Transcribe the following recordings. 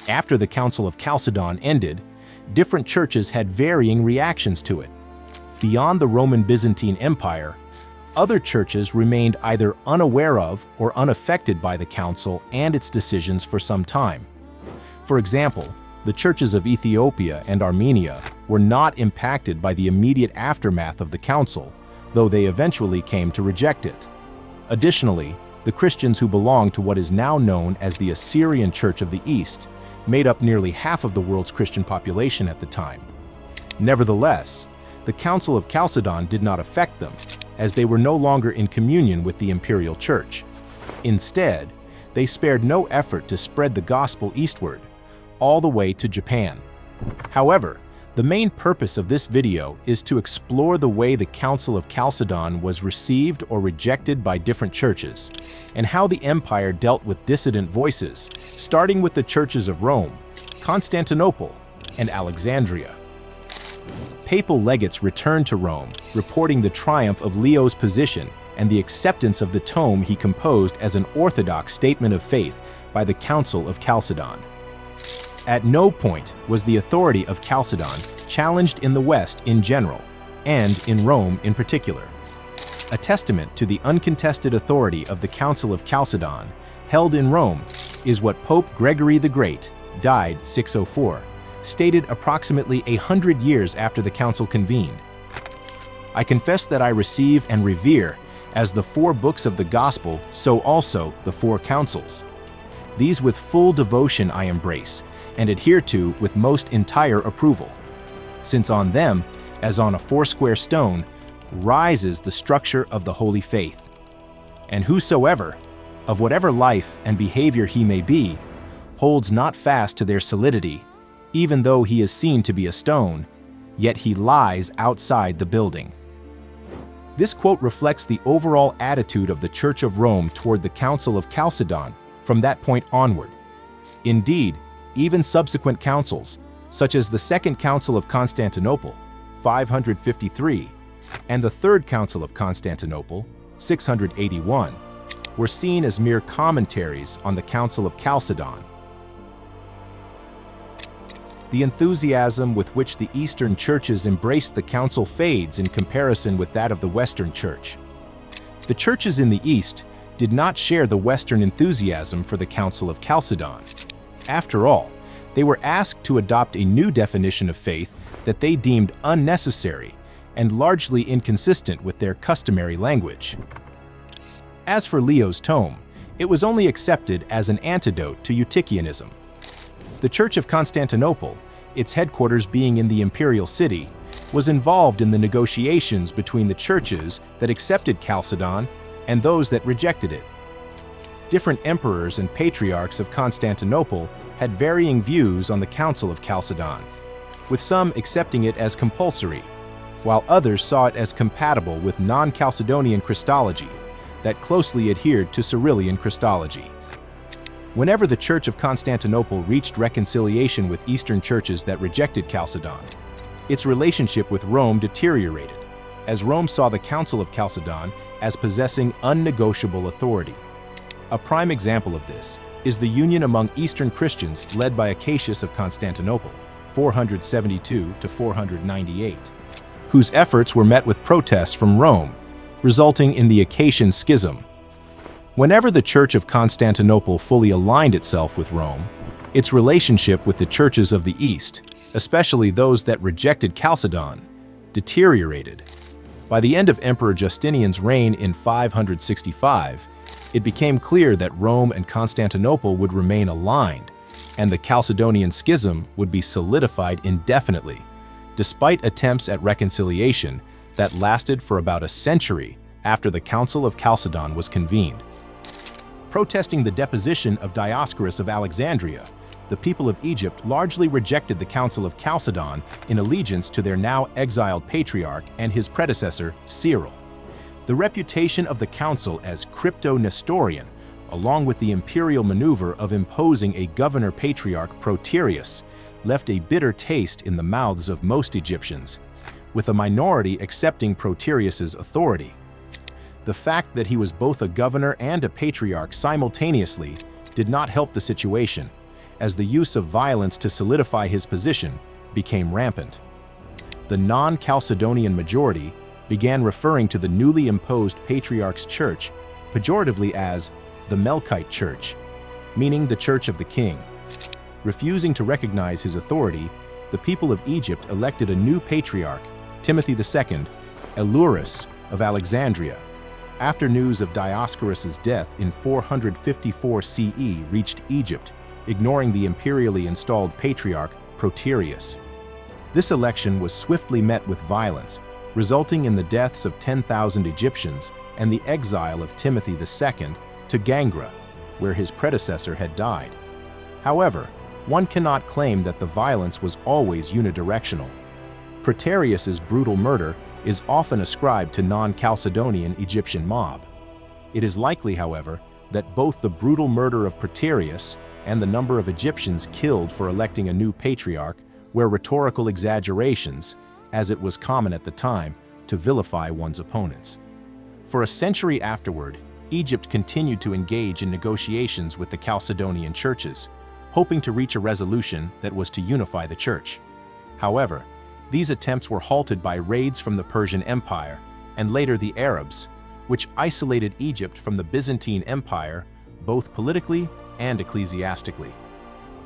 After the Council of Chalcedon ended, different churches had varying reactions to it. Beyond the Roman Byzantine Empire, other churches remained either unaware of or unaffected by the council and its decisions for some time. For example, the churches of Ethiopia and Armenia were not impacted by the immediate aftermath of the council, though they eventually came to reject it. Additionally, the Christians who belonged to what is now known as the Assyrian Church of the East made up nearly half of the world's Christian population at the time. Nevertheless, the Council of Chalcedon did not affect them, as they were no longer in communion with the imperial church. Instead, they spared no effort to spread the gospel eastward, all the way to Japan. However, the main purpose of this video is to explore the way the Council of Chalcedon was received or rejected by different churches, and how the empire dealt with dissident voices, starting with the churches of Rome, Constantinople, and Alexandria. Papal legates returned to Rome, reporting the triumph of Leo's position and the acceptance of the tome he composed as an orthodox statement of faith by the Council of Chalcedon. At no point was the authority of Chalcedon challenged in the West in general, and in Rome in particular. A testament to the uncontested authority of the Council of Chalcedon, held in Rome, is what Pope Gregory the Great, died 604, stated approximately 100 years after the council convened. "I confess that I receive and revere, as the 4 books of the gospel, so also the 4 councils. These with full devotion I embrace, and adhere to with most entire approval, since on them, as on a 4-square stone, rises the structure of the holy faith. And whosoever, of whatever life and behavior he may be, holds not fast to their solidity, even though he is seen to be a stone, yet he lies outside the building." This quote reflects the overall attitude of the Church of Rome toward the Council of Chalcedon from that point onward. Indeed, even subsequent councils, such as the Second Council of Constantinople, 553, and the Third Council of Constantinople, 681, were seen as mere commentaries on the Council of Chalcedon. The enthusiasm with which the Eastern churches embraced the council fades in comparison with that of the Western Church. The churches in the East did not share the Western enthusiasm for the Council of Chalcedon. After all, they were asked to adopt a new definition of faith that they deemed unnecessary and largely inconsistent with their customary language. As for Leo's tome, it was only accepted as an antidote to Eutychianism. The Church of Constantinople, its headquarters being in the imperial city, was involved in the negotiations between the churches that accepted Chalcedon and those that rejected it. Different emperors and patriarchs of Constantinople had varying views on the Council of Chalcedon, with some accepting it as compulsory, while others saw it as compatible with non-Chalcedonian Christology that closely adhered to Cyrillian Christology. Whenever the Church of Constantinople reached reconciliation with Eastern churches that rejected Chalcedon, its relationship with Rome deteriorated, as Rome saw the Council of Chalcedon as possessing unnegotiable authority. A prime example of this is the union among Eastern Christians led by Acacius of Constantinople, 472 to 498, whose efforts were met with protests from Rome, resulting in the Acacian Schism. Whenever the Church of Constantinople fully aligned itself with Rome, its relationship with the churches of the East, especially those that rejected Chalcedon, deteriorated. By the end of Emperor Justinian's reign in 565, it became clear that Rome and Constantinople would remain aligned, and the Chalcedonian Schism would be solidified indefinitely, despite attempts at reconciliation that lasted for about a century after the Council of Chalcedon was convened. Protesting the deposition of Dioscorus of Alexandria, the people of Egypt largely rejected the Council of Chalcedon in allegiance to their now exiled patriarch and his predecessor, Cyril. The reputation of the council as crypto-Nestorian, along with the imperial maneuver of imposing a governor-patriarch Proterius, left a bitter taste in the mouths of most Egyptians, with a minority accepting Proterius's authority. The fact that he was both a governor and a patriarch simultaneously did not help the situation, as the use of violence to solidify his position became rampant. The non-Chalcedonian majority began referring to the newly imposed Patriarch's Church pejoratively as the Melkite Church, meaning the Church of the King. Refusing to recognize his authority, the people of Egypt elected a new patriarch, Timothy II, Elurus of Alexandria, after news of Dioscorus's death in 454 CE reached Egypt, ignoring the imperially installed patriarch Proterius. This election was swiftly met with violence, resulting in the deaths of 10,000 Egyptians and the exile of Timothy II to Gangra, where his predecessor had died. However, one cannot claim that the violence was always unidirectional. Proterius's brutal murder is often ascribed to non-Chalcedonian Egyptian mob. It is likely, however, that both the brutal murder of Proterius and the number of Egyptians killed for electing a new patriarch were rhetorical exaggerations, as it was common at the time to vilify one's opponents. For a century afterward, Egypt continued to engage in negotiations with the Chalcedonian churches, hoping to reach a resolution that was to unify the church. However, these attempts were halted by raids from the Persian Empire and later the Arabs, which isolated Egypt from the Byzantine Empire both politically and ecclesiastically.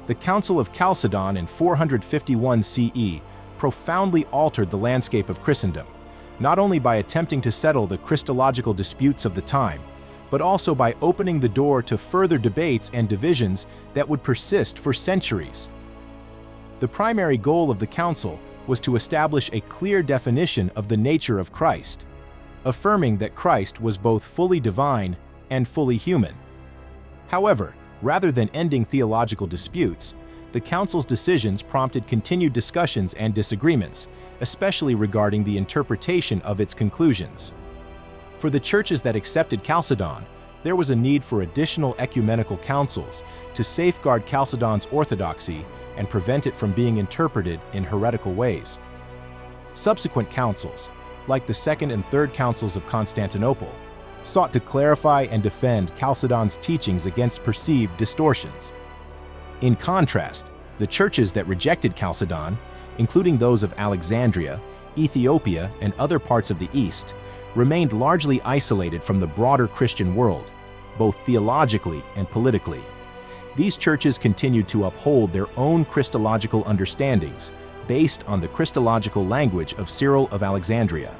The Council of Chalcedon in 451 CE profoundly altered the landscape of Christendom, not only by attempting to settle the Christological disputes of the time, but also by opening the door to further debates and divisions that would persist for centuries. The primary goal of the council was to establish a clear definition of the nature of Christ, affirming that Christ was both fully divine and fully human. However, rather than ending theological disputes, the council's decisions prompted continued discussions and disagreements, especially regarding the interpretation of its conclusions. For the churches that accepted Chalcedon, there was a need for additional ecumenical councils to safeguard Chalcedon's orthodoxy and prevent it from being interpreted in heretical ways. Subsequent councils, like the Second and Third Councils of Constantinople, sought to clarify and defend Chalcedon's teachings against perceived distortions. In contrast, the churches that rejected Chalcedon, including those of Alexandria, Ethiopia, and other parts of the East, remained largely isolated from the broader Christian world, both theologically and politically. These churches continued to uphold their own Christological understandings based on the Christological language of Cyril of Alexandria.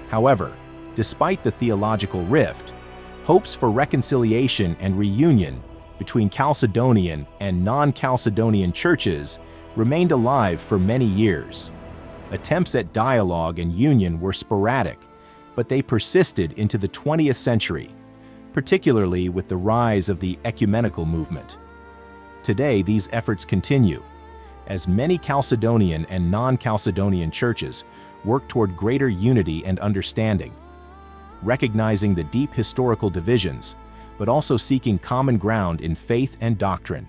However, despite the theological rift, hopes for reconciliation and reunion between Chalcedonian and non-Chalcedonian churches remained alive for many years. Attempts at dialogue and union were sporadic, but they persisted into the 20th century, particularly with the rise of the ecumenical movement. Today, these efforts continue, as many Chalcedonian and non-Chalcedonian churches work toward greater unity and understanding, recognizing the deep historical divisions, but also seeking common ground in faith and doctrine.